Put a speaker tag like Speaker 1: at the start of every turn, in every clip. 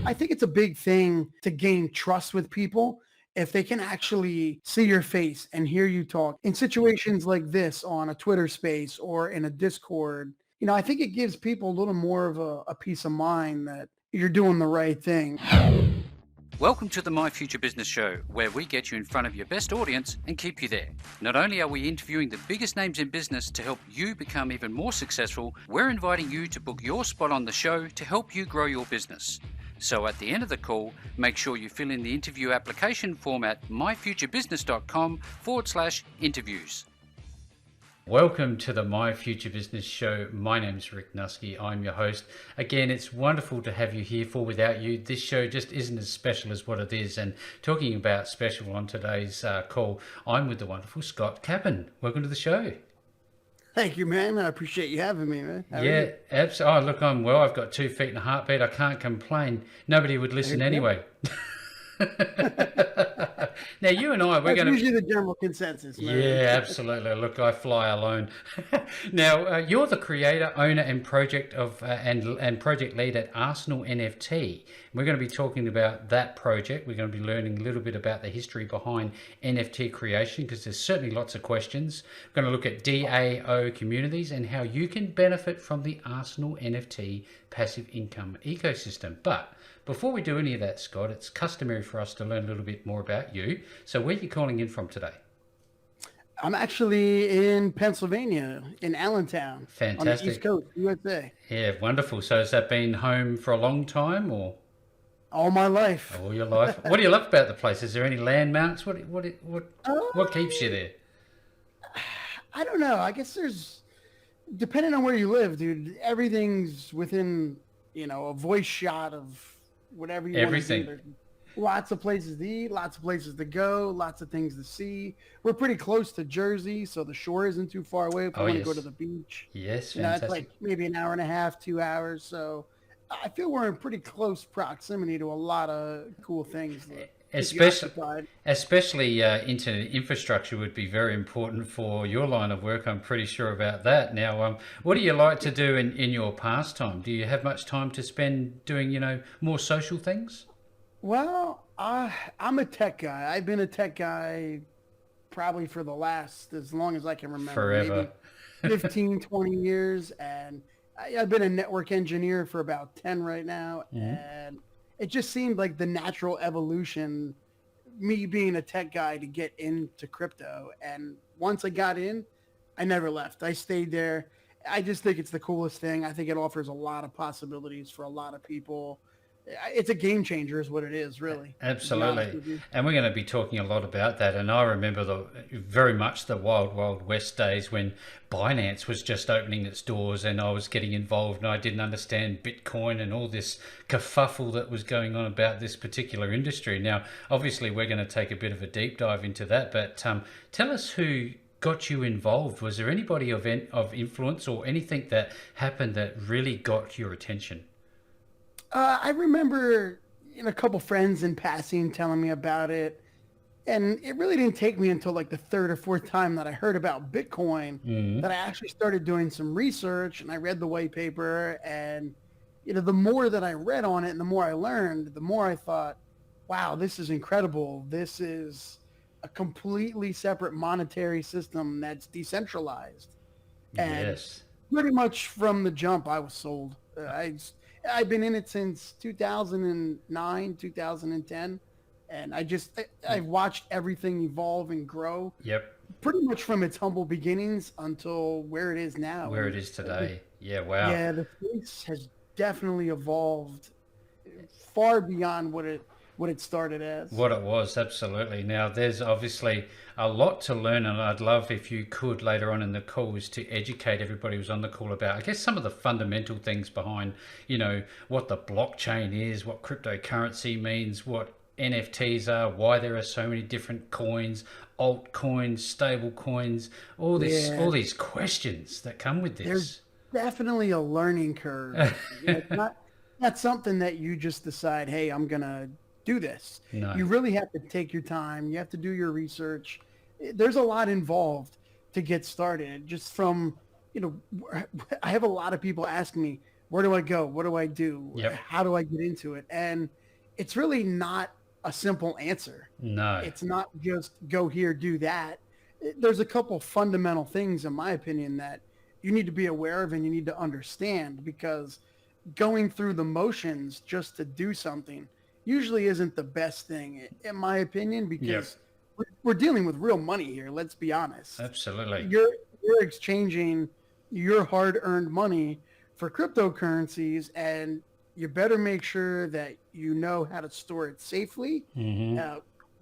Speaker 1: I think it's a big thing to gain trust with people if they can actually see your face and hear you talk in situations like this on a Twitter space or in a Discord. I think it gives people a little more of a peace of mind that you're doing the right thing.
Speaker 2: Welcome to the My Future Business Show, where we get you in front of your best audience and keep you there. Not only are we interviewing the biggest names in business to help you become even more successful, we're inviting you to book your spot on the show to help you grow your business. So at the end of the call, make sure you fill in the interview application form at myfuturebusiness.com/interviews. Welcome to the My Future Business Show. My name's Rick Nuske. I'm your host. Again, it's wonderful to have you here. For without you, this show just isn't as special as what it is. And talking about special on today's call, I'm with the wonderful Scott Kapun. Welcome to the show.
Speaker 1: Thank you, man. I appreciate you having me, man.
Speaker 2: Yeah, absolutely. Oh, look, I'm well. I've got 2 feet and a heartbeat. I can't complain. Nobody would listen anyway. Now, you and I, we're going to...
Speaker 1: usually the general consensus, man.
Speaker 2: Yeah, absolutely. Look, I fly alone. Now, you're the creator, owner, and project lead at Arsenal NFT. We're going to be talking about that project. We're going to be learning a little bit about the history behind NFT creation, because there's certainly lots of questions. We're going to look at DAO communities and how you can benefit from the Arsenal NFT passive income ecosystem. But before we do any of that, Scott, it's customary for us to learn a little bit more about you. So where are you calling in from today?
Speaker 1: I'm actually in Pennsylvania, in Allentown.
Speaker 2: Fantastic.
Speaker 1: On the East Coast, USA.
Speaker 2: Yeah, wonderful. So has that been home for a long time, or?
Speaker 1: All my life.
Speaker 2: All your life. What do you love about the place? Is there any landmarks? What keeps you there?
Speaker 1: I don't know. I guess depending on where you live, dude, everything's within, a voice shot of whatever you want to do. There's lots of places to eat, lots of places to go, lots of things to see. We're pretty close to Jersey, so the shore isn't too far away if you want to go to the beach.
Speaker 2: Yes,
Speaker 1: fantastic. It's like maybe an hour and a half, 2 hours. So I feel we're in pretty close proximity to a lot of cool things.
Speaker 2: Especially internet infrastructure would be very important for your line of work. I'm pretty sure about that. Now, what do you like to do in your pastime? Do you have much time to spend doing, more social things?
Speaker 1: Well, I'm a tech guy. I've been a tech guy probably for the last, as long as I can remember.
Speaker 2: Forever.
Speaker 1: Maybe 15, 20 years. And I've been a network engineer for about 10 right now. Mm-hmm. And it just seemed like the natural evolution, me being a tech guy, to get into crypto. And once I got in, I never left. I stayed there. I just think it's the coolest thing. I think it offers a lot of possibilities for a lot of people. It's a game changer is what it is, really.
Speaker 2: Absolutely. And we're going to be talking a lot about that. And I remember very much the wild, wild west days when Binance was just opening its doors and I was getting involved and I didn't understand Bitcoin and all this kerfuffle that was going on about this particular industry. Now, obviously, we're going to take a bit of a deep dive into that. But tell us who got you involved. Was there anybody of influence or anything that happened that really got your attention?
Speaker 1: I remember a couple friends in passing telling me about it, and it really didn't take me until like the third or fourth time that I heard about Bitcoin that I actually started doing some research, and I read the white paper, and the more that I read on it and the more I learned, the more I thought, wow, this is incredible. This is a completely separate monetary system that's decentralized. And
Speaker 2: yes.
Speaker 1: Pretty much from the jump, I was sold. I've been in it since 2009, 2010, and I've watched everything evolve and grow.
Speaker 2: Yep.
Speaker 1: Pretty much from its humble beginnings until where it is now.
Speaker 2: Where it is today. Yeah, wow.
Speaker 1: Yeah, the space has definitely evolved far beyond what it started as.
Speaker 2: What it was, absolutely. Now, there's obviously a lot to learn, and I'd love if you could later on in the call is to educate everybody who's on the call about, I guess, some of the fundamental things behind, what the blockchain is, what cryptocurrency means, what NFTs are, why there are so many different coins, altcoins, stable coins, all these questions that come with this.
Speaker 1: There's definitely a learning curve. It's not something that you just decide, hey, I'm going to do this.
Speaker 2: No.
Speaker 1: You really have to take your time. You have to do your research. There's a lot involved to get started. Just from, I have a lot of people ask me, where do I go? What do I do?
Speaker 2: Yep.
Speaker 1: How do I get into it? And it's really not a simple answer.
Speaker 2: No.
Speaker 1: It's not just go here, do that. There's a couple fundamental things, in my opinion, that you need to be aware of and you need to understand, because going through the motions just to do something usually isn't the best thing, in my opinion,
Speaker 2: Yep.
Speaker 1: because we're dealing with real money here. Let's be honest.
Speaker 2: Absolutely.
Speaker 1: You're exchanging your hard-earned money for cryptocurrencies, and you better make sure that you know how to store it safely,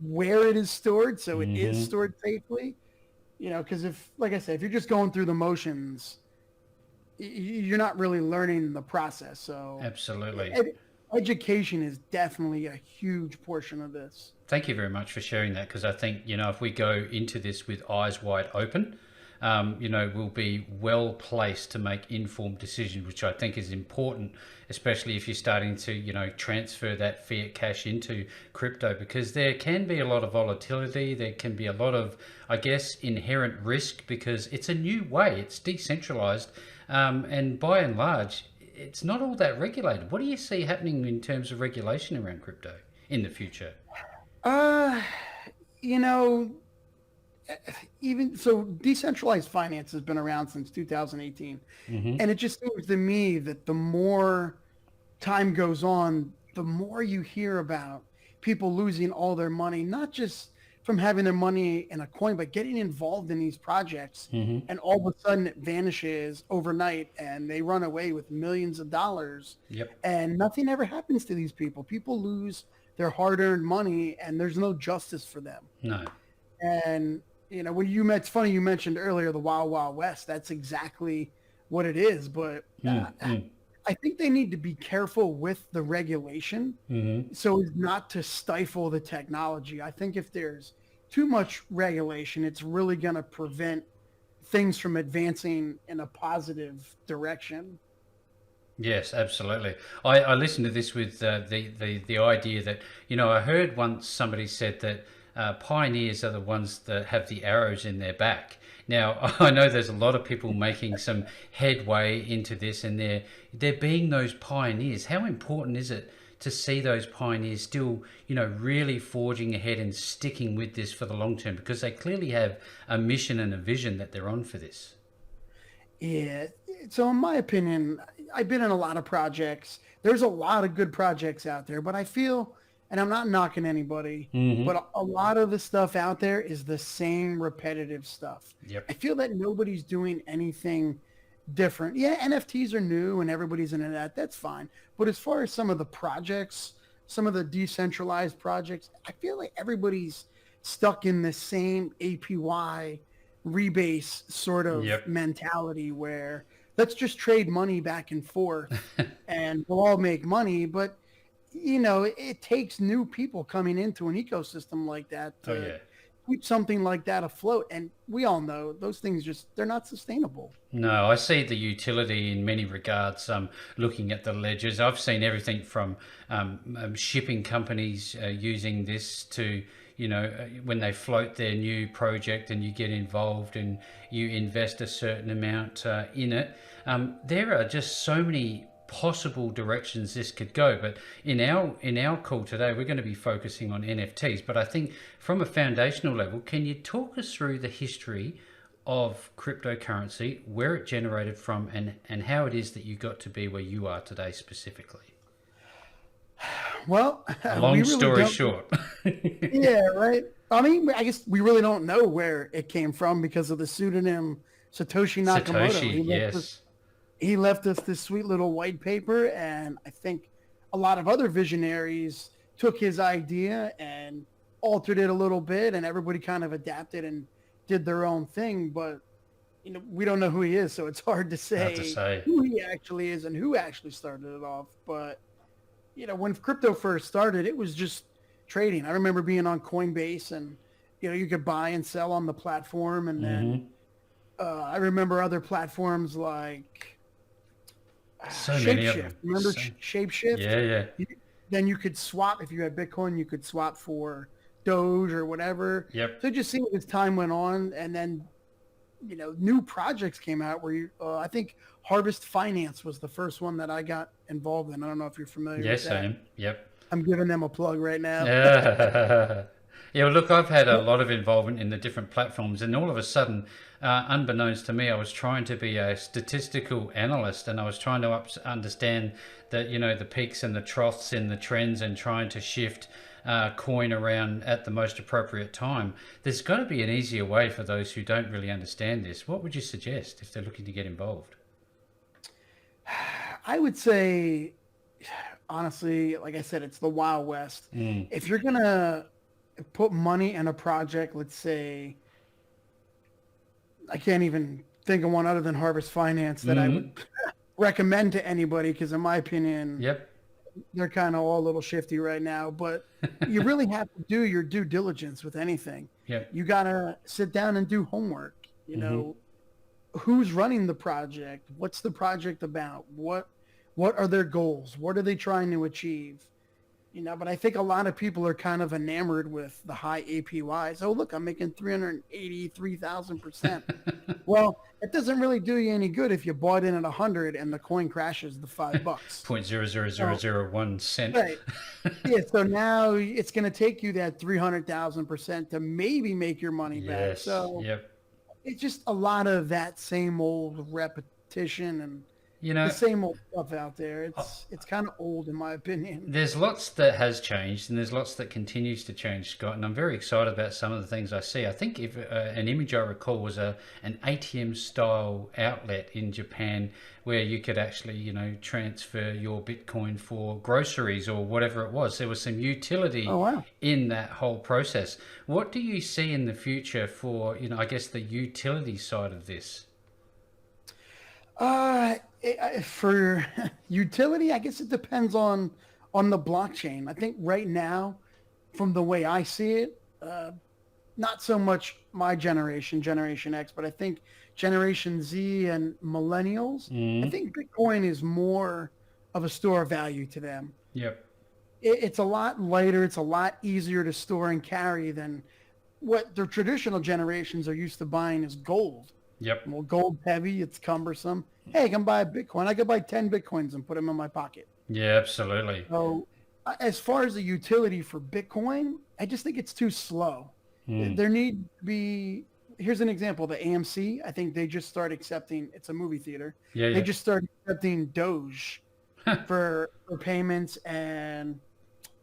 Speaker 1: where it is stored, so it is stored safely. Because like I said, if you're just going through the motions, you're not really learning the process. So
Speaker 2: Absolutely.
Speaker 1: Education is definitely a huge portion of this.
Speaker 2: Thank you very much for sharing that, because I think, if we go into this with eyes wide open, we'll be well placed to make informed decisions, which I think is important, especially if you're starting to, transfer that fiat cash into crypto, because there can be a lot of volatility. There can be a lot of, I guess, inherent risk, because it's a new way. It's decentralized. And by and large, it's not all that regulated. What do you see happening in terms of regulation around crypto in the future?
Speaker 1: Even so, decentralized finance has been around since 2018. And it just seems to me that the more time goes on, the more you hear about people losing all their money, not just from having their money in a coin, but getting involved in these projects. And all of a sudden it vanishes overnight and they run away with millions of dollars.
Speaker 2: Yep.
Speaker 1: And nothing ever happens to these people. People lose their hard-earned money and there's no justice for them.
Speaker 2: No.
Speaker 1: And it's funny you mentioned earlier the Wild Wild West. That's exactly what it is. But I think they need to be careful with the regulation so as not to stifle the technology. I think if there's too much regulation, it's really going to prevent things from advancing in a positive direction.
Speaker 2: Yes, absolutely. I listened to this with the idea that, I heard once somebody said that pioneers are the ones that have the arrows in their back. Now, I know there's a lot of people making some headway into this, and they're being those pioneers. How important is it to see those pioneers still, really forging ahead and sticking with this for the long term, because they clearly have a mission and a vision that they're on for this?
Speaker 1: Yeah. So in my opinion, I've been in a lot of projects. There's a lot of good projects out there, but I feel, and I'm not knocking anybody, but a lot of the stuff out there is the same repetitive stuff.
Speaker 2: Yep.
Speaker 1: I feel that nobody's doing anything different. Yeah, NFTs are new and everybody's into that. That's fine. But as far as some of the projects, some of the decentralized projects, I feel like everybody's stuck in the same APY rebase sort of mentality where let's just trade money back and forth and we'll all make money. But it takes new people coming into an ecosystem like that to keep something like that afloat. And we all know those things they're not sustainable.
Speaker 2: No, I see the utility in many regards. Looking at the ledgers, I've seen everything from shipping companies using this to, when they float their new project and you get involved and you invest a certain amount in it. There are just so many possible directions this could go, but in our call today we're going to be focusing on NFTs. But I think from a foundational level, can you talk us through the history of cryptocurrency, where it generated from, and how it is that you got to be where you are today specifically?
Speaker 1: Well,
Speaker 2: long story short.
Speaker 1: Yeah, right. I mean, I guess we really don't know where it came from because of the pseudonym Satoshi Nakamoto. He left us this sweet little white paper, and I think a lot of other visionaries took his idea and altered it a little bit, and everybody kind of adapted and did their own thing. But we don't know who he is, so it's hard to say who he actually is and who actually started it off. But when crypto first started, it was just trading. I remember being on Coinbase, and you could buy and sell on the platform, and then I remember other platforms like Shapeshift. Remember Shapeshift?
Speaker 2: Yeah.
Speaker 1: Then you could swap. If you had Bitcoin, you could swap for Doge or whatever.
Speaker 2: Yep.
Speaker 1: So just seeing as time went on, and then new projects came out where I think Harvest Finance was the first one that I got involved in. I don't know if you're familiar with
Speaker 2: Yes, I
Speaker 1: that.
Speaker 2: am. Yep.
Speaker 1: I'm giving them a plug right now.
Speaker 2: Yeah. Yeah, well, look, I've had a lot of involvement in the different platforms, and all of a sudden, unbeknownst to me, I was trying to be a statistical analyst, and I was trying to understand the peaks and the troughs in the trends, and trying to shift coin around at the most appropriate time. There's got to be an easier way for those who don't really understand this. What would you suggest if they're looking to get involved?
Speaker 1: I would say, honestly, like I said, it's the Wild West.
Speaker 2: Mm.
Speaker 1: If you're gonna put money in a project, let's say, I can't even think of one other than Harvest Finance that I would
Speaker 2: Hmm.
Speaker 1: recommend to anybody because, in my opinion,
Speaker 2: Yep.
Speaker 1: they're kind of all a little shifty right now. But you really have to do your due diligence with anything.
Speaker 2: Yep.
Speaker 1: You gotta sit down and do homework.
Speaker 2: Hmm.
Speaker 1: Who's running the project? What's the project about? What are their goals? What are they trying to achieve? But I think a lot of people are kind of enamored with the high APYs. Oh, look, I'm making 383,000%. Well, it doesn't really do you any good if you bought in at 100 and the coin crashes the $5.
Speaker 2: Point zero zero zero
Speaker 1: So,
Speaker 2: zero 0.00001 cent.
Speaker 1: right. Yeah, so now it's going to take you that 300,000% to maybe make your money back.
Speaker 2: Yes.
Speaker 1: So
Speaker 2: Yep.
Speaker 1: it's just a lot of that same old repetition and
Speaker 2: You
Speaker 1: the
Speaker 2: know,
Speaker 1: same old stuff out there. It's kind of old in my opinion.
Speaker 2: there's lots that has changed, and there's lots that continues to change, Scott. And I'm very excited about some of the things I see. I think if an image I recall was an ATM style outlet in Japan where you could actually, transfer your Bitcoin for groceries or whatever it was. There was some
Speaker 1: Oh
Speaker 2: utility
Speaker 1: wow.
Speaker 2: in that whole process. What do you see in the future for, I guess the utility side of this?
Speaker 1: For utility, I guess it depends on the blockchain. I think right now, from the way I see it, not so much my generation, Generation X, but I think Generation Z and millennials, I
Speaker 2: Mm.
Speaker 1: think Bitcoin is more of a store of value to them.
Speaker 2: Yep.
Speaker 1: It's a lot lighter. It's a lot easier to store and carry than what the traditional generations are used to buying is gold.
Speaker 2: Yep.
Speaker 1: Well, gold heavy, it's cumbersome. Hey, I can buy a Bitcoin. I could buy 10 Bitcoins and put them in my pocket.
Speaker 2: Yeah, absolutely.
Speaker 1: So as far as the utility for Bitcoin, I just think it's too slow.
Speaker 2: Mm.
Speaker 1: There need to be, here's an example, the AMC, I think they just started accepting, it's a movie theater.
Speaker 2: Yeah,
Speaker 1: They
Speaker 2: yeah.
Speaker 1: just started accepting Doge for payments and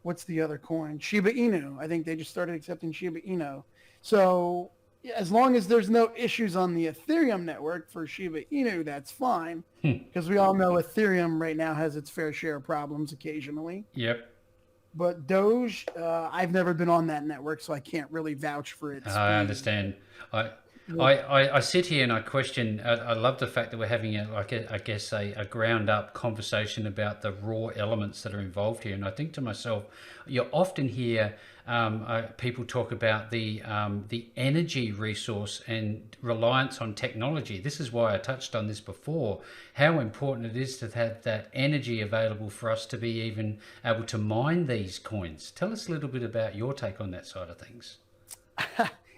Speaker 1: what's the other coin? Shiba Inu. I think they just started accepting Shiba Inu. So yeah, as long as there's no issues on the Ethereum network for Shiba Inu, that's fine. Because we all know Ethereum right now has its fair share of problems occasionally.
Speaker 2: Yep.
Speaker 1: But Doge, I've never been on that network, so I can't really vouch for its
Speaker 2: I
Speaker 1: speed.
Speaker 2: understand. I,
Speaker 1: Yeah.
Speaker 2: I sit here and I question. I love the fact that we're having I guess a ground up conversation about the raw elements that are involved here. And I think to myself, you often hear people talk about the energy resource and reliance on technology. This is why I touched on this before. How important it is to have that energy available for us to be even able to mine these coins. Tell us a little bit about your take on that side of things.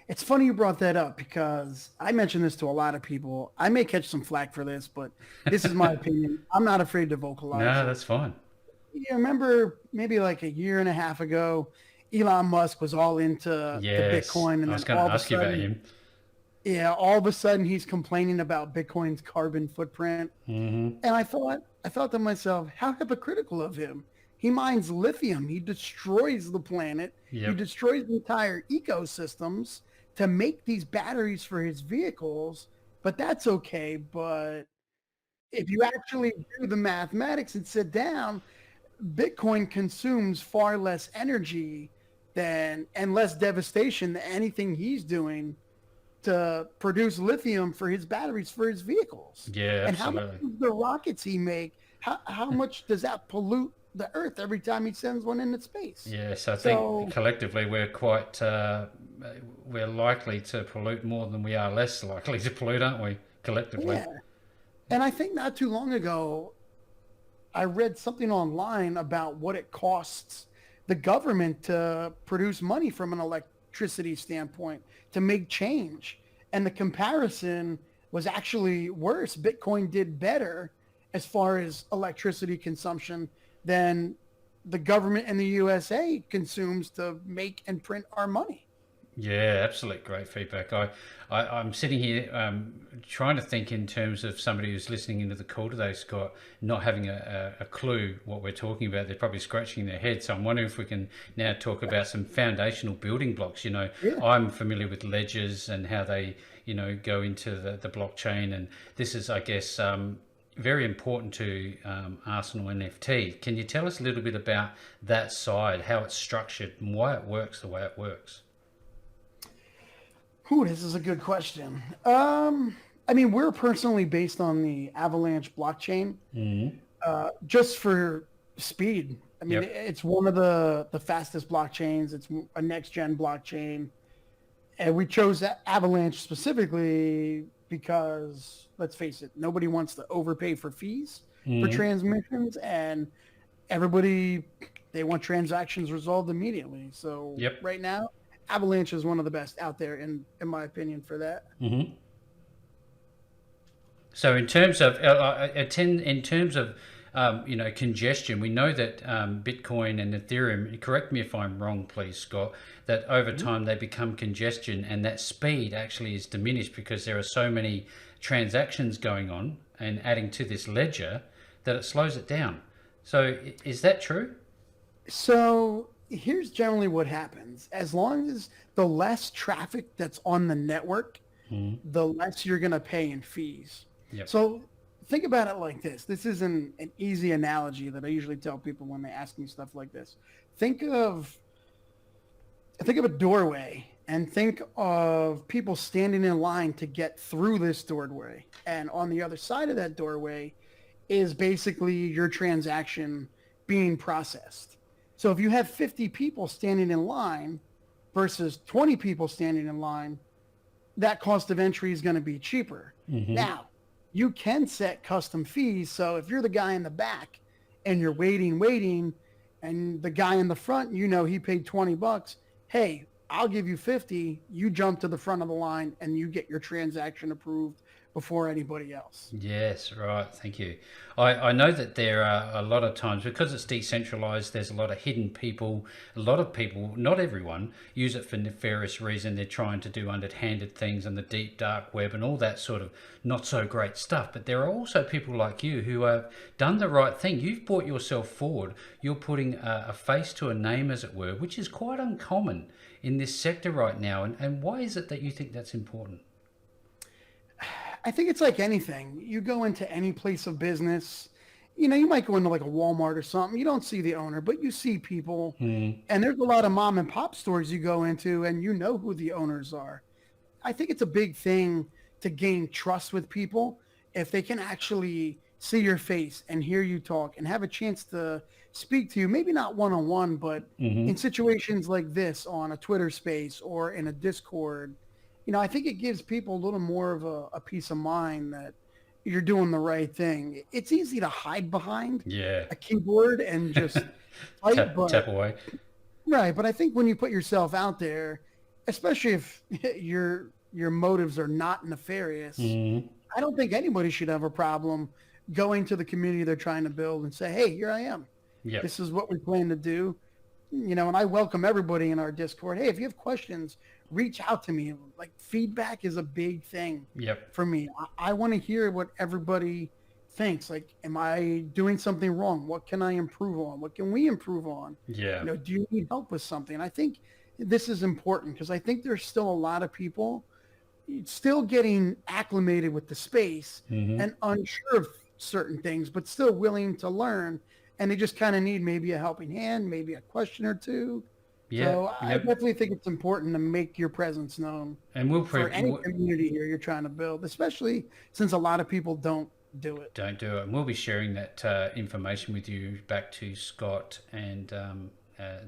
Speaker 1: It's funny you brought that up because I mentioned this to a lot of people. I may catch some flack for this, but this is my opinion. I'm not afraid to vocalize
Speaker 2: No,
Speaker 1: it.
Speaker 2: that's fine.
Speaker 1: You remember maybe like a year and a half ago, Elon Musk was all into to
Speaker 2: Yes,
Speaker 1: Bitcoin,
Speaker 2: I
Speaker 1: and
Speaker 2: was
Speaker 1: then
Speaker 2: going
Speaker 1: all
Speaker 2: to
Speaker 1: of a
Speaker 2: ask you about
Speaker 1: sudden,
Speaker 2: him.
Speaker 1: yeah, all of a sudden he's complaining about Bitcoin's carbon footprint.
Speaker 2: Hmm.
Speaker 1: And I thought to myself, how hypocritical of him. He mines lithium. He destroys the planet. He
Speaker 2: Yep.
Speaker 1: destroys the entire ecosystems to make these batteries for his vehicles. But that's okay. But if you actually do the mathematics and sit down, Bitcoin consumes far less energy than and less devastation than anything he's doing to produce lithium for his batteries for his vehicles.
Speaker 2: Yeah,
Speaker 1: And how much
Speaker 2: absolutely.
Speaker 1: of the rockets he make, how much does that pollute the earth every time he sends one into space?
Speaker 2: Yes, I think
Speaker 1: So
Speaker 2: collectively we're likely to pollute more than we are less likely to pollute, aren't we? Collectively.
Speaker 1: yeah. And I think not too long ago, I read something online about what it costs the government to produce money from an electricity standpoint to make change. And the comparison was actually worse. Bitcoin did better as far as electricity consumption than the government in the USA consumes to make and print our money.
Speaker 2: Yeah, absolutely great feedback. I'm sitting here trying to think in terms of somebody who's listening into the call today, Scott, not having a clue what we're talking about. They're probably scratching their head. So I'm wondering if we can now talk about some foundational building blocks.
Speaker 1: Yeah.
Speaker 2: I'm familiar with ledgers and how they, go into the blockchain. And this is, I guess, very important to Arsenal NFT. Can you tell us a little bit about that side, how it's structured and why it works the way it works?
Speaker 1: Ooh, this is a good question. We're personally based on the Avalanche blockchain, just for speed.
Speaker 2: Yep.
Speaker 1: It's one of the fastest blockchains. It's a next gen blockchain, and we chose Avalanche specifically because, let's face it, nobody wants to overpay for fees for transmissions, and everybody, they want transactions resolved immediately. So
Speaker 2: Yep.
Speaker 1: right now, Avalanche is one of the best out there, in my opinion, for that.
Speaker 2: So in terms of congestion, we know that Bitcoin and Ethereum. Correct me if I'm wrong, please, Scott. That over time they become congestion, and that speed actually is diminished because there are so many transactions going on and adding to this ledger that it slows it down. So is that true?
Speaker 1: So here's generally what happens. As long as the less traffic that's on the network, the less you're going to pay in fees.
Speaker 2: Yep.
Speaker 1: So think about it like this. This is an easy analogy that I usually tell people when they ask me stuff like this. Think of a doorway, and think of people standing in line to get through this doorway. And on the other side of that doorway is basically your transaction being processed. So if you have 50 people standing in line versus 20 people standing in line, that cost of entry is going to be cheaper. Now, you can set custom fees. So if you're the guy in the back and you're waiting, and the guy in the front, he paid $20. Hey, I'll give you 50. You jump to the front of the line and you get your transaction approved before anybody else.
Speaker 2: Yes, right. Thank you. I know that there are a lot of times, because it's decentralized, there's a lot of hidden people. A lot of people, not everyone, use it for nefarious reason. They're trying to do underhanded things on the deep, dark web and all that sort of not so great stuff. But there are also people like you who have done the right thing. You've brought yourself forward. You're putting a face to a name, as it were, which is quite uncommon in this sector right now. And why is it that you think that's important?
Speaker 1: I think it's like anything. You go into any place of business, you might go into like a Walmart or something. You don't see the owner, but you see people. And there's a lot of mom and pop stores you go into, and you know who the owners are. I think it's a big thing to gain trust with people if they can actually see your face and hear you talk and have a chance to speak to you, maybe not one-on-one, but in situations like this on a Twitter space or in a Discord. I think it gives people a little more of a peace of mind that you're doing the right thing. It's easy to hide behind a keyboard and just type,
Speaker 2: tap away.
Speaker 1: Right, but I think when you put yourself out there, especially if your motives are not nefarious, I don't think anybody should have a problem going to the community they're trying to build and say, hey, here I am.
Speaker 2: Yep.
Speaker 1: This is what we plan to do. And I welcome everybody in our Discord. Hey, if you have questions, reach out to me. Like, feedback is a big thing for me. I want to hear what everybody thinks. Like, am I doing something wrong? What can I improve on? What can we improve on?
Speaker 2: Yeah.
Speaker 1: Do you need help with something? I think this is important because I think there's still a lot of people still getting acclimated with the space and unsure of certain things, but still willing to learn. And they just kind of need maybe a helping hand, maybe a question or two. So I definitely think it's important to make your presence known for any community here you're trying to build, especially since a lot of people don't do it.
Speaker 2: And we'll be sharing that information with you back to Scott and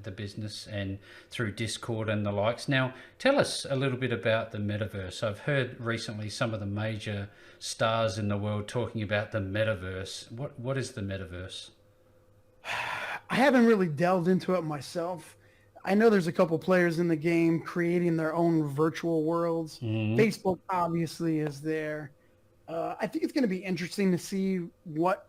Speaker 2: the business and through Discord and the likes. Now, tell us a little bit about the Metaverse. I've heard recently some of the major stars in the world talking about the Metaverse. What is the Metaverse?
Speaker 1: I haven't really delved into it myself. I know there's a couple players in the game creating their own virtual worlds.
Speaker 2: Mm-hmm.
Speaker 1: Facebook obviously is there. I think it's going to be interesting to see what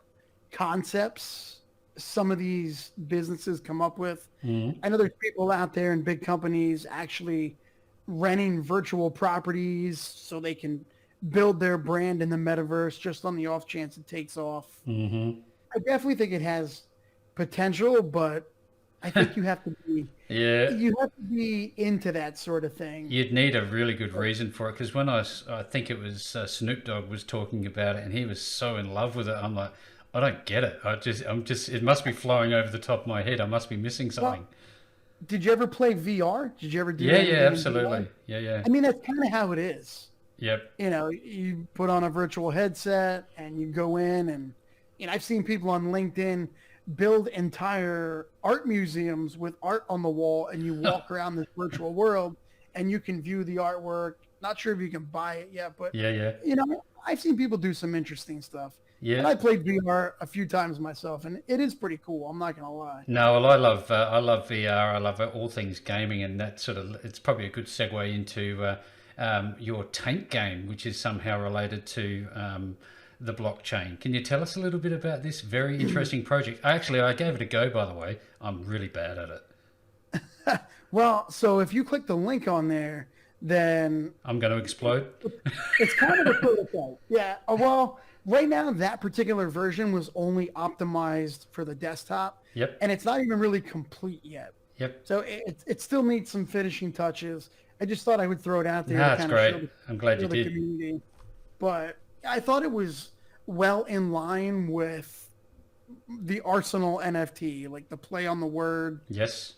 Speaker 1: concepts some of these businesses come up with.
Speaker 2: Mm-hmm.
Speaker 1: I know there's people out there in big companies actually renting virtual properties so they can build their brand in the metaverse just on the off chance it takes off.
Speaker 2: Mm-hmm.
Speaker 1: I definitely think it has potential, but I think
Speaker 2: Yeah,
Speaker 1: you have to be into that sort of thing.
Speaker 2: you'd need a really good reason for it because when I think it was Snoop Dogg was talking about it and he was so in love with it. I'm like, I don't get it. It must be flowing over the top of my head. I must be missing
Speaker 1: Well,
Speaker 2: something.
Speaker 1: did you ever play VR? Did you ever do
Speaker 2: Yeah, yeah,
Speaker 1: anything in VR?
Speaker 2: absolutely. Yeah, yeah.
Speaker 1: I mean, that's kind of how it is.
Speaker 2: Yep.
Speaker 1: You know, you put on a virtual headset and you go in and, I've seen people on LinkedIn build entire art museums with art on the wall and you walk around this virtual world and you can view the artwork. Not sure if you can buy it yet, but,
Speaker 2: Yeah, yeah.
Speaker 1: I've seen people do some interesting stuff. And
Speaker 2: Yeah.
Speaker 1: I played VR a few times myself and it is pretty cool. I'm not going to lie.
Speaker 2: No, well, I love VR. I love all things gaming, and that sort of it's probably a good segue into your tank game, which is somehow related to the blockchain. Can you tell us a little bit about this very interesting project? I gave it a go, by the way. I'm really bad at it.
Speaker 1: Well, so if you click the link on there, then
Speaker 2: I'm going to explode.
Speaker 1: it's kind of a prototype. Yeah. Well, right now that particular version was only optimized for the desktop,
Speaker 2: Yep.
Speaker 1: and it's not even really complete yet.
Speaker 2: Yep.
Speaker 1: So it still needs some finishing touches. I just thought I would throw it out there to
Speaker 2: That's
Speaker 1: kind of
Speaker 2: great. I'm glad you
Speaker 1: show the
Speaker 2: did.
Speaker 1: community. But I thought it was well in line with the Arsenal NFT, like the play on the word,
Speaker 2: Yes.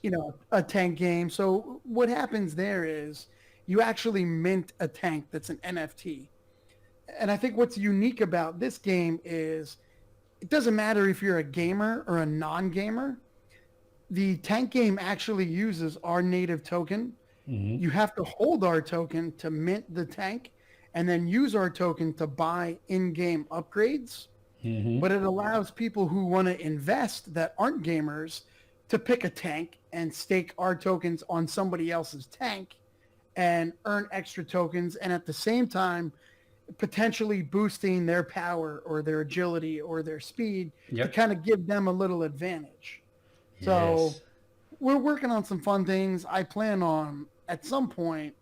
Speaker 1: a tank game. So what happens there is you actually mint a tank that's an NFT. And I think what's unique about this game is it doesn't matter if you're a gamer or a non-gamer. The tank game actually uses our native token.
Speaker 2: Mm-hmm.
Speaker 1: You have to hold our token to mint the tank and then use our token to buy in-game upgrades.
Speaker 2: Mm-hmm.
Speaker 1: But it allows people who want to invest that aren't gamers to pick a tank and stake our tokens on somebody else's tank and earn extra tokens, and at the same time potentially boosting their power or their agility or their speed to
Speaker 2: Yep.
Speaker 1: kind of give them a little advantage. So
Speaker 2: Yes.
Speaker 1: we're working on some fun things. I plan on at some point,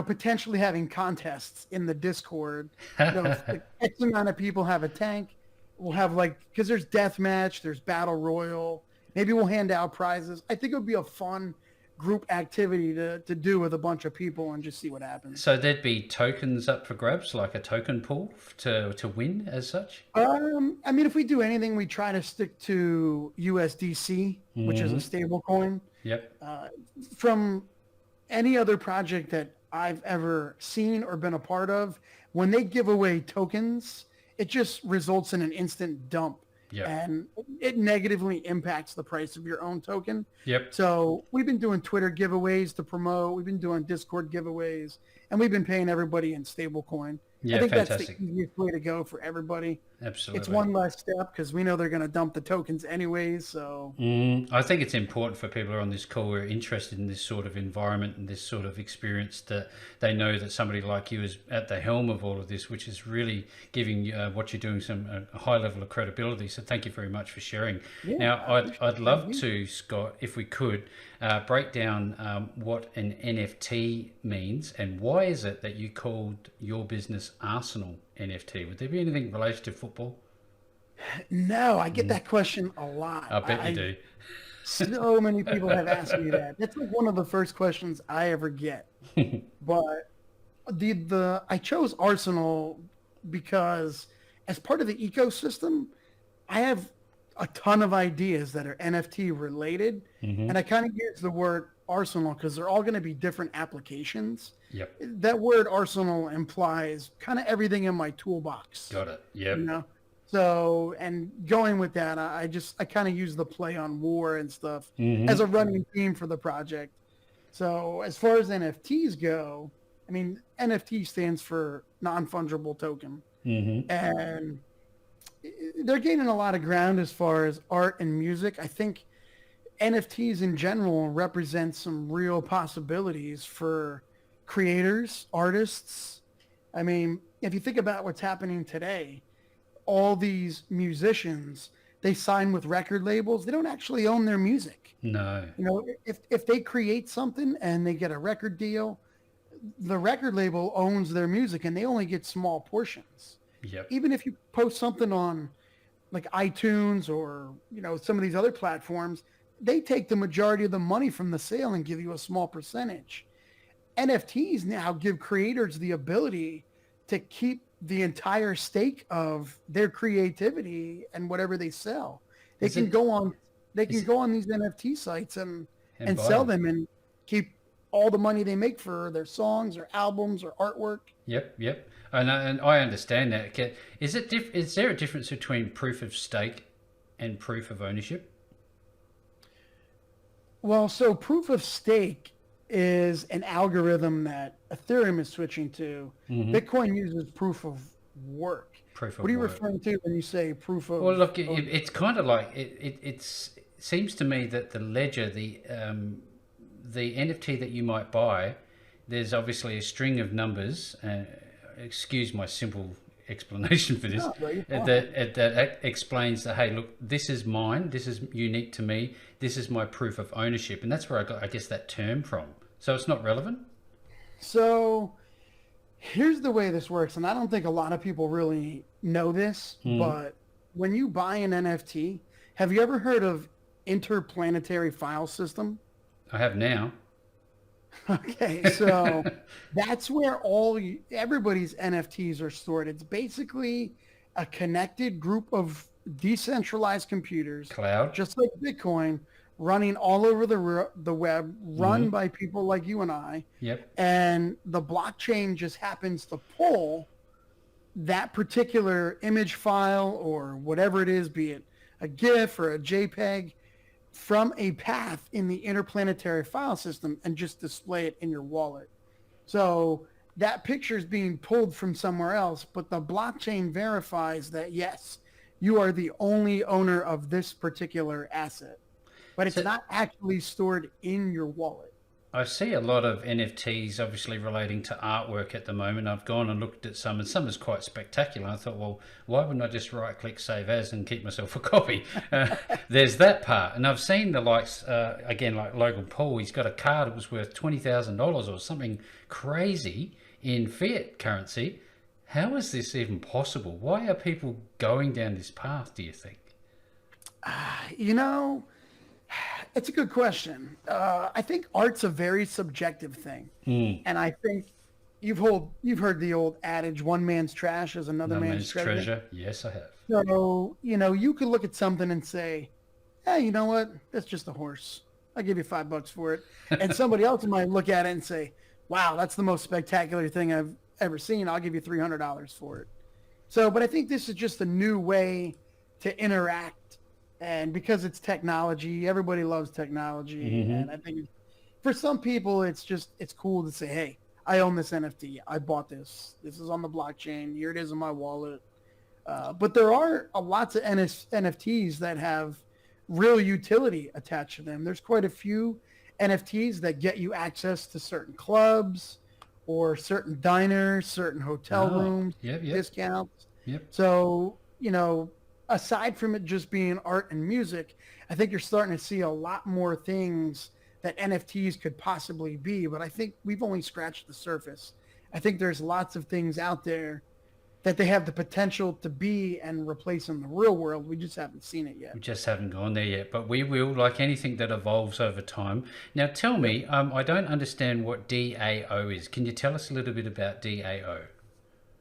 Speaker 1: potentially having contests in the Discord. If X amount of people have a tank, we'll have because there's deathmatch, there's battle royal. Maybe we'll hand out prizes. I think it would be a fun group activity to do with a bunch of people and just see what happens.
Speaker 2: So there'd be tokens up for grabs, like a token pool to win as such.
Speaker 1: I mean, if we do anything, we try to stick to USDC, which is a stable coin.
Speaker 2: Yep.
Speaker 1: From any other project that I've ever seen or been a part of, when they give away tokens, it just results in an instant dump.
Speaker 2: Yep.
Speaker 1: And it negatively impacts the price of your own token.
Speaker 2: Yep.
Speaker 1: So we've been doing Twitter giveaways to promote. We've been doing Discord giveaways, and we've been paying everybody in stablecoin.
Speaker 2: Yeah,
Speaker 1: I think
Speaker 2: fantastic.
Speaker 1: that's the easiest way to go for everybody.
Speaker 2: Absolutely.
Speaker 1: It's one less step because we know they're going to dump the tokens anyways. So
Speaker 2: I think it's important for people who are on this call who are interested in this sort of environment and this sort of experience that they know that somebody like you is at the helm of all of this, which is really giving what you're doing a high level of credibility. So thank you very much for sharing.
Speaker 1: Yeah,
Speaker 2: Now, I'd love to, Scott, if we could, break down what an NFT means and why is it that you called your business Arsenal NFT? Would there be anything related to football?
Speaker 1: no, I get that question a lot.
Speaker 2: I bet you do.
Speaker 1: So many people have asked me that. That's like one of the first questions I ever get. But I chose Arsenal because as part of the ecosystem, I have a ton of ideas that are NFT related, and I kind of use the word Arsenal because they're all going to be different applications.
Speaker 2: Yep.
Speaker 1: That word Arsenal implies kind of everything in my toolbox.
Speaker 2: Got it. Yep.
Speaker 1: So, and going with that, I kind of use the play on war and stuff as a running theme for the project. So as far as NFTs go, I mean, NFT stands for non-fungible token. And they're gaining a lot of ground as far as art and music. I think NFTs in general represent some real possibilities for creators, artists. I mean, if you think about what's happening today, all these musicians, they sign with record labels. They don't actually own their music.
Speaker 2: No.
Speaker 1: You know, if they create something and they get a record deal, the record label owns their music and they only get small portions.
Speaker 2: Yep.
Speaker 1: Even if you post something on like iTunes or, you know, some of these other platforms, they take the majority of the money from the sale and give you a small percentage. NFTs now give creators the ability to keep the entire stake of their creativity and whatever they sell. They can go on these NFT sites and sell them and keep all the money they make for their songs or albums or artwork.
Speaker 2: Yep. And I understand that. Is there a difference between proof of stake and proof of ownership?
Speaker 1: Well, so proof of stake is an algorithm that Ethereum is switching to. Mm-hmm. Bitcoin uses proof of work. What are you referring to when you say proof of?
Speaker 2: Well, look, it's kind of like it seems to me that the ledger, the NFT that you might buy, there's obviously a string of numbers. Excuse my simple explanation for this. That explains that, hey, look, this is mine. This is unique to me. This is my proof of ownership, and that's where I got, I guess, that term from. So it's not relevant.
Speaker 1: So here's the way this works, and I don't think a lot of people really know this, but when you buy an NFT, have you ever heard of interplanetary file system?
Speaker 2: I have now.
Speaker 1: Okay, so that's where everybody's NFTs are stored. It's basically a connected group of decentralized computers,
Speaker 2: cloud,
Speaker 1: just like Bitcoin, running all over the web, run by people like you and I.
Speaker 2: Yep. And
Speaker 1: the blockchain just happens to pull that particular image file or whatever it is, be it a GIF or a JPEG, from a path in the interplanetary file system and just display it in your wallet. So that picture is being pulled from somewhere else, but the blockchain verifies that, yes, you are the only owner of this particular asset, but it's not actually stored in your wallet.
Speaker 2: I see a lot of NFTs obviously relating to artwork at the moment. I've gone and looked at some, and some is quite spectacular. I thought, well, why wouldn't I just right-click Save As and keep myself a copy? There's that part. And I've seen the likes, again, like Logan Paul. He's got a car that was worth $20,000 or something crazy in fiat currency. How is this even possible? Why are people going down this path, do you think?
Speaker 1: It's a good question. I think art's a very subjective thing. And I think you've heard the old adage, one man's trash is another man's treasure.
Speaker 2: Yes, I have.
Speaker 1: So, you could look at something and say, hey, you know what? That's just a horse. I'll give you $5 for it. And somebody else might look at it and say, wow, that's the most spectacular thing I've ever seen. I'll give you $300 for it. So, but I think this is just a new way to interact. And because it's technology, everybody loves technology. And I think for some people, it's cool to say, hey, I own this NFT. I bought this. This is on the blockchain. Here it is in my wallet. But there are lots of NFTs that have real utility attached to them. There's quite a few NFTs that get you access to certain clubs or certain diners, certain hotel rooms, discounts. So, aside from it just being art and music, I think you're starting to see a lot more things that NFTs could possibly be, but I think we've only scratched the surface. I think there's lots of things out there that they have the potential to be and replace in the real world. We just haven't seen it yet.
Speaker 2: We just haven't gone there yet, but we will, like anything that evolves over time. Now tell me, I don't understand what DAO is. Can you tell us a little bit about DAO?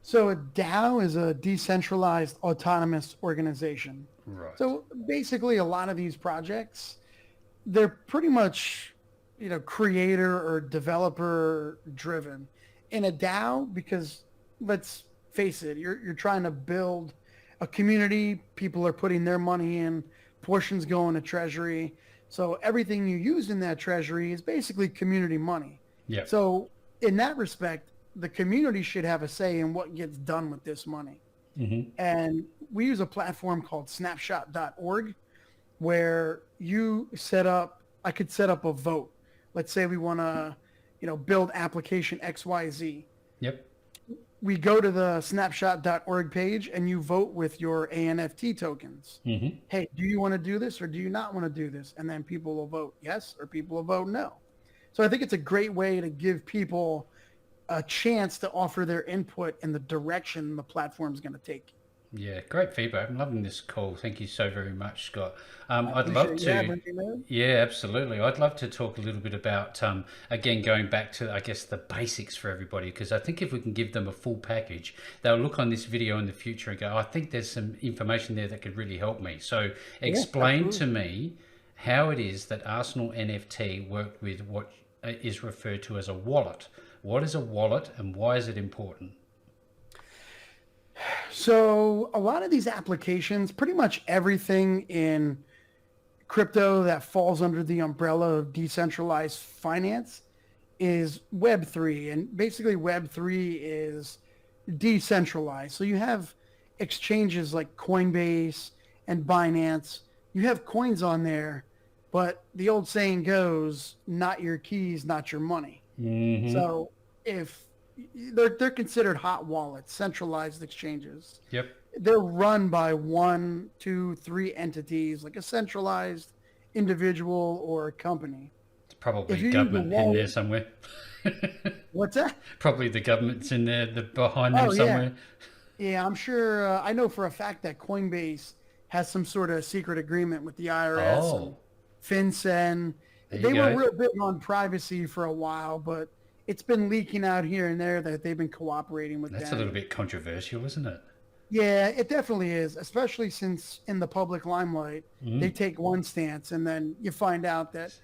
Speaker 1: So a DAO is a decentralized autonomous organization.
Speaker 2: Right.
Speaker 1: So basically a lot of these projects, they're pretty much, creator or developer driven. In a DAO, because let's face it, you're trying to build a community, people are putting their money in, portions going to treasury. So everything you use in that treasury is basically community money.
Speaker 2: Yeah.
Speaker 1: So in that respect, the community should have a say in what gets done with this money. And we use a platform called snapshot.org. where I could set up a vote. Let's say we want to, build application XYZ.
Speaker 2: Yep.
Speaker 1: We go to the snapshot.org page and you vote with your ANFT tokens.
Speaker 2: Mm-hmm.
Speaker 1: Hey, do you want to do this or do you not want to do this? And then people will vote yes or people will vote no. So I think it's a great way to give people a chance to offer their input in the direction the platform's going to take.
Speaker 2: Yeah, great feedback. I'm loving this call. Thank you so very much, Scott. I'd love
Speaker 1: Appreciate you
Speaker 2: to.
Speaker 1: having me, man.
Speaker 2: Yeah, absolutely. I'd love to talk a little bit about, again, going back to, I guess, the basics for everybody, because I think if we can give them a full package, they'll look on this video in the future and go, I think there's some information there that could really help me. So explain to me how it is that Arsenal NFT work with what is referred to as a wallet. What is a wallet and why is it important?
Speaker 1: So a lot of these applications, pretty much everything in crypto that falls under the umbrella of decentralized finance is Web3. And basically Web3 is decentralized. So you have exchanges like Coinbase and Binance. You have coins on there, but the old saying goes, not your keys, not your money.
Speaker 2: Mm-hmm.
Speaker 1: So if they're considered hot wallets, centralized exchanges.
Speaker 2: Yep.
Speaker 1: They're run by 1, 2, 3 entities, like a centralized individual or a company.
Speaker 2: It's probably government in there somewhere.
Speaker 1: What's that?
Speaker 2: Probably the government's in there, behind them somewhere.
Speaker 1: Yeah, I'm sure. I know for a fact that Coinbase has some sort of secret agreement with the IRS and FinCEN. They were real big on privacy for a while, but it's been leaking out here and there that they've been cooperating with them.
Speaker 2: That's a little bit controversial, isn't it?
Speaker 1: Yeah, it definitely is, especially since in the public limelight, they take one stance and then you find out that,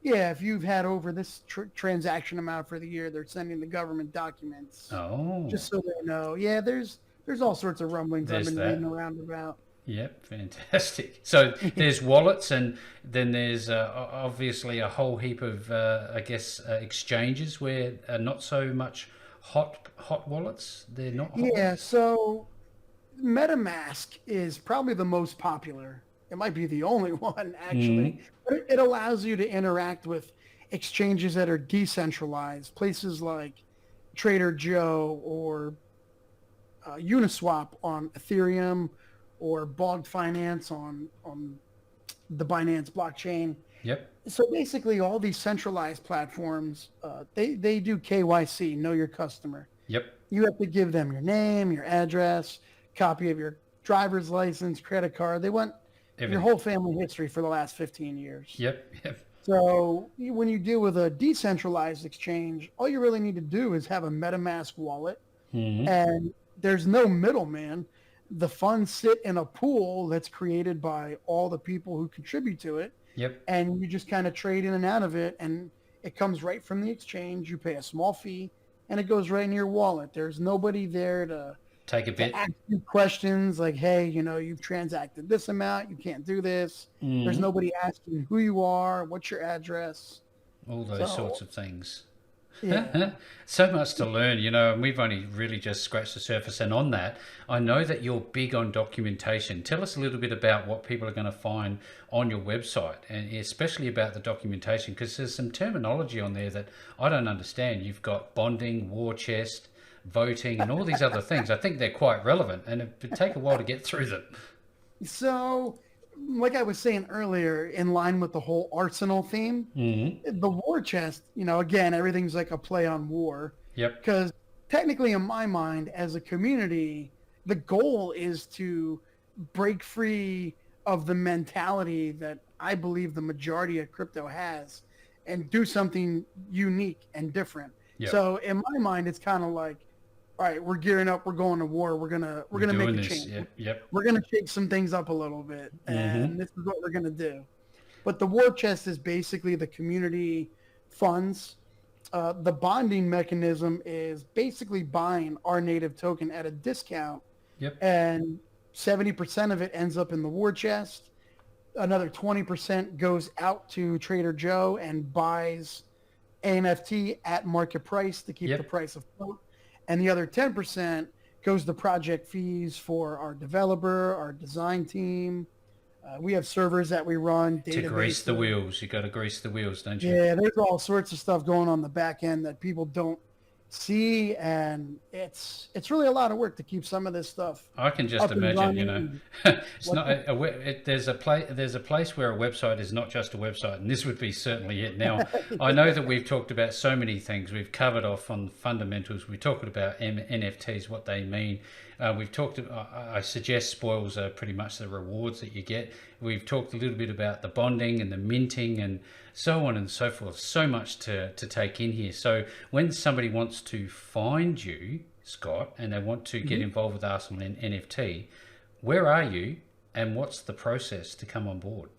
Speaker 1: if you've had over this transaction amount for the year, they're sending the government documents. Just so they know. Yeah, there's all sorts of rumblings I've been reading around about.
Speaker 2: Yep, fantastic. So there's wallets, and then there's obviously a whole heap of, exchanges where not so much hot wallets. They're not hot.
Speaker 1: Yeah, so MetaMask is probably the most popular. It might be the only one, actually. But it allows you to interact with exchanges that are decentralized, places like Trader Joe or Uniswap on Ethereum, or Bogged Finance on the Binance blockchain.
Speaker 2: Yep.
Speaker 1: So basically all these centralized platforms, they do KYC, know your customer.
Speaker 2: Yep.
Speaker 1: You have to give them your name, your address, copy of your driver's license, credit card. They want your whole family history for the last 15 years.
Speaker 2: Yep.
Speaker 1: So when you deal with a decentralized exchange, all you really need to do is have a MetaMask wallet, and there's no middleman. The funds sit in a pool that's created by all the people who contribute to it.
Speaker 2: Yep.
Speaker 1: And you just kind of trade in and out of it, and it comes right from the exchange. You pay a small fee, and it goes right in your wallet. There's nobody there to
Speaker 2: take a bit.
Speaker 1: Ask you questions like, hey, you've transacted this amount. You can't do this. There's nobody asking who you are, what's your address.
Speaker 2: All those sorts of things.
Speaker 1: Yeah.
Speaker 2: So much to learn, and we've only really just scratched the surface. And on that, I know that you're big on documentation. Tell us a little bit about what people are going to find on your website, and especially about the documentation, because there's some terminology on there that I don't understand. You've got bonding, war chest, voting, and all these other things. I think they're quite relevant, and it would take a while to get through them.
Speaker 1: So, like I was saying earlier, in line with the whole Arsenal theme, the war chest, again, everything's like a play on war.
Speaker 2: Yep.
Speaker 1: Because technically, in my mind, as a community, the goal is to break free of the mentality that I believe the majority of crypto has and do something unique and different. Yep. So in my mind, it's kind of like, all right, we're gearing up. We're going to war. We're gonna make a change.
Speaker 2: Yep.
Speaker 1: We're gonna shake some things up a little bit, and this is what we're gonna do. But the war chest is basically the community funds. The bonding mechanism is basically buying our native token at a discount.
Speaker 2: Yep.
Speaker 1: And 70% of it ends up in the war chest. Another 20% goes out to Trader Joe and buys NFT at market price to keep the price afloat. And the other 10% goes to project fees for our developer, our design team, We have servers that we run,
Speaker 2: To grease the
Speaker 1: databases.
Speaker 2: wheels, you got to grease the wheels, don't you?
Speaker 1: Yeah, there's all sorts of stuff going on the back end that people don't see, and it's really a lot of work to keep some of this stuff
Speaker 2: I can just
Speaker 1: up and
Speaker 2: imagine, you know,
Speaker 1: running.
Speaker 2: it's not there's a place where a website is not just a website, and this would be certainly it. Now, I know that we've talked about so many things. We've covered off on the fundamentals. We're talking about NFTs, what they mean. We've talked. I suggest spoils are pretty much the rewards that you get. We've talked a little bit about the bonding and the minting and so on and so forth. So much to take in here. So when somebody wants to find you, Scott, and they want to get involved with Arsenal NFT, where are you and what's the process to come on board?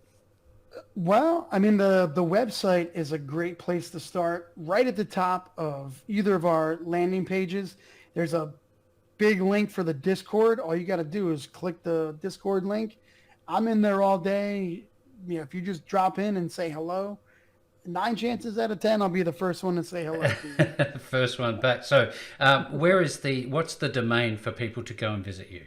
Speaker 1: Well, I mean, the website is a great place to start. Right at the top of either of our landing pages, there's a big link for the Discord. All you got to do is click the Discord link. I'm in there all day. You know, if you just drop in and say hello, 9 chances out of 10, I'll be the first one to say hello to you.
Speaker 2: First one back. So, what's the domain for people to go and visit you?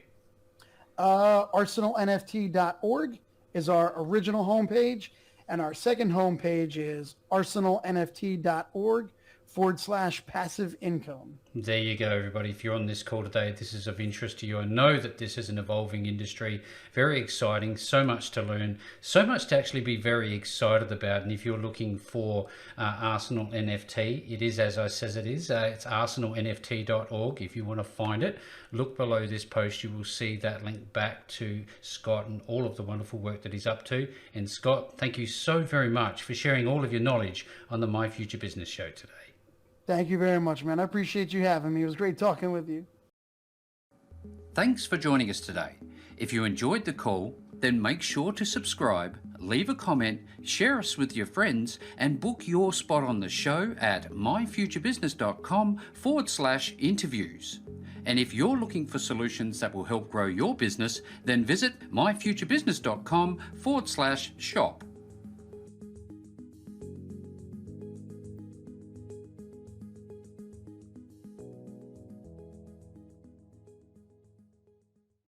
Speaker 1: ArsenalNFT.org is our original homepage, and our second homepage is ArsenalNFT.org/passive income.
Speaker 2: There you go, everybody. If you're on this call today, this is of interest to you. I know that this is an evolving industry, very exciting, so much to learn, so much to actually be very excited about. And if you're looking for Arsenal NFT, it is, as I says it is, it's arsenalnft.org. If you want to find it, look below this post. You will see that link back to Scott and all of the wonderful work that he's up to. And Scott, thank you so very much for sharing all of your knowledge on the My Future Business show today.
Speaker 1: Thank you very much, man. I appreciate you having me. It was great talking with you.
Speaker 2: Thanks for joining us today. If you enjoyed the call, then make sure to subscribe, leave a comment, share us with your friends, and book your spot on the show at myfuturebusiness.com/interviews. And if you're looking for solutions that will help grow your business, then visit myfuturebusiness.com/shop.